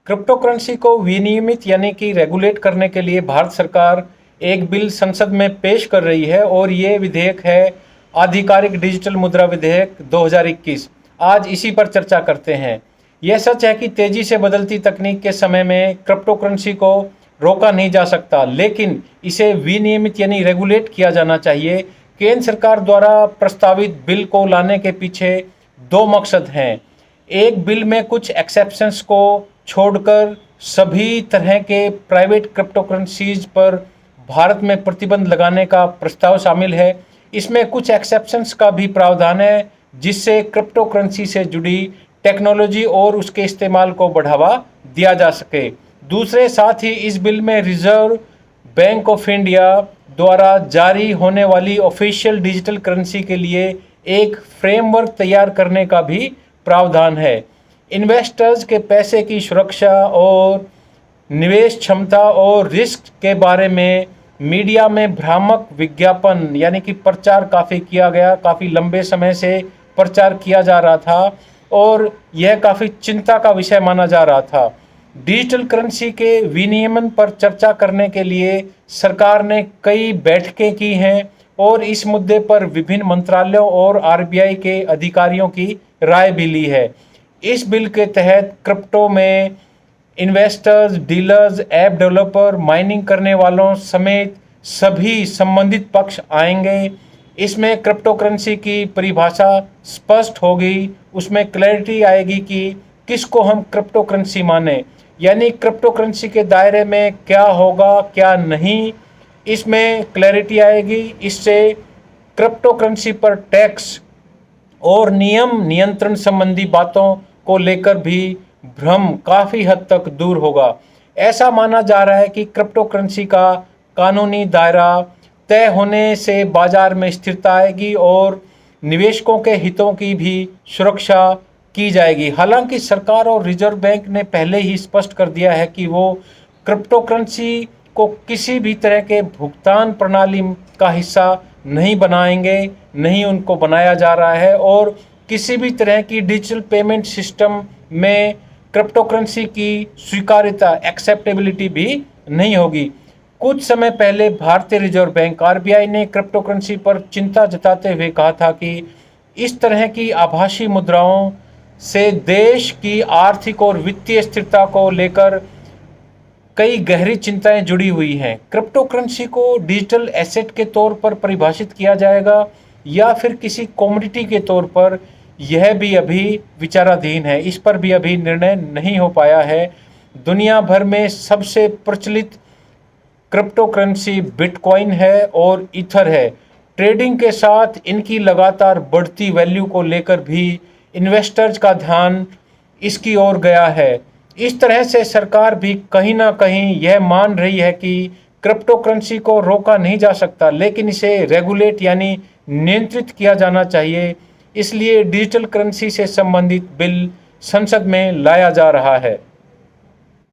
Crypto currency को विनियमित यानी कि रेगुलेट करने के लिए भारत सरकार एक बिल संसद में पेश कर रही है और ये विधेयक है आधिकारिक डिजिटल मुद्रा विधेयक 2021। आज इसी पर चर्चा करते हैं। यह सच है कि तेजी से बदलती तकनीक के समय में क्रिप्टो करेंसी को रोका नहीं जा सकता, लेकिन इसे विनियमित यानी रेगुलेट किया जाना चाहिए। केंद्र सरकार द्वारा प्रस्तावित बिल को लाने के पीछे दो मकसद हैं। एक, बिल में कुछ एक्सेप्शंस को छोड़कर सभी तरह के प्राइवेट क्रिप्टो करेंसीज पर भारत में प्रतिबंध लगाने का प्रस्ताव शामिल है। इसमें कुछ एक्सेप्शंस का भी प्रावधान है जिससे क्रिप्टो करेंसी से जुड़ी टेक्नोलॉजी और उसके इस्तेमाल को बढ़ावा दिया जा सके। दूसरे, साथ ही इस बिल में रिजर्व बैंक ऑफ इंडिया द्वारा जारी होने वाली ऑफिशियल डिजिटल करेंसी के लिए एक फ्रेमवर्क तैयार करने का भी प्रावधान है। इन्वेस्टर्स के पैसे की सुरक्षा और निवेश क्षमता और रिस्क के बारे में मीडिया में भ्रामक विज्ञापन यानी कि प्रचार काफ़ी किया गया, काफ़ी लंबे समय से प्रचार किया जा रहा था और यह काफ़ी चिंता का विषय माना जा रहा था। डिजिटल करेंसी के विनियमन पर चर्चा करने के लिए सरकार ने कई बैठकें की हैं और इस मुद्दे पर विभिन्न मंत्रालयों और आरबीआई के अधिकारियों की राय भी ली है। इस बिल के तहत क्रिप्टो में investors, dealers, app developer, mining करने वालों समेत सभी संबंधित पक्ष आएंगे। इसमें क्रिप्टो करेंसी की परिभाषा स्पष्ट होगी, उसमें क्लैरिटी आएगी कि किसको हम क्रिप्टो करेंसी माने, यानी क्रिप्टो करेंसी के दायरे में क्या होगा क्या नहीं, इसमें क्लैरिटी आएगी। इससे क्रिप्टो करेंसी पर टैक्स और नियम नियंत्रण संबंधी बातों को लेकर भी भ्रम काफ़ी हद तक दूर होगा। ऐसा माना जा रहा है कि क्रिप्टो करेंसी का कानूनी दायरा तय होने से बाजार में स्थिरता आएगी और निवेशकों के हितों की भी सुरक्षा की जाएगी। हालांकि सरकार और रिजर्व बैंक ने पहले ही स्पष्ट कर दिया है कि वो क्रिप्टो करेंसी को किसी भी तरह के भुगतान प्रणाली का हिस्सा नहीं बनाएंगे, नहीं उनको बनाया जा रहा है और किसी भी तरह की डिजिटल पेमेंट सिस्टम में क्रिप्टो करेंसी की स्वीकार्यता एक्सेप्टेबिलिटी भी नहीं होगी। कुछ समय पहले भारतीय रिजर्व बैंक आरबीआई ने क्रिप्टो करेंसी पर चिंता जताते हुए कहा था कि इस तरह की आभासी मुद्राओं से देश की आर्थिक और वित्तीय स्थिरता को लेकर कई गहरी चिंताएं जुड़ी हुई हैं। क्रिप्टो करेंसी को डिजिटल एसेट के तौर पर परिभाषित किया जाएगा या फिर किसी कमोडिटी के तौर पर, यह भी अभी विचाराधीन है। इस पर भी अभी निर्णय नहीं हो पाया है। दुनिया भर में सबसे प्रचलित क्रिप्टो करेंसी बिटकॉइन है और ईथर है। ट्रेडिंग के साथ इनकी लगातार बढ़ती वैल्यू को लेकर भी इन्वेस्टर्स का ध्यान इसकी ओर गया है। इस तरह से सरकार भी कहीं ना कहीं यह मान रही है कि क्रिप्टो करेंसी को रोका नहीं जा सकता, लेकिन इसे रेगुलेट यानी नियंत्रित किया जाना चाहिए। इसलिए डिजिटल करेंसी से संबंधित बिल संसद में लाया जा रहा है।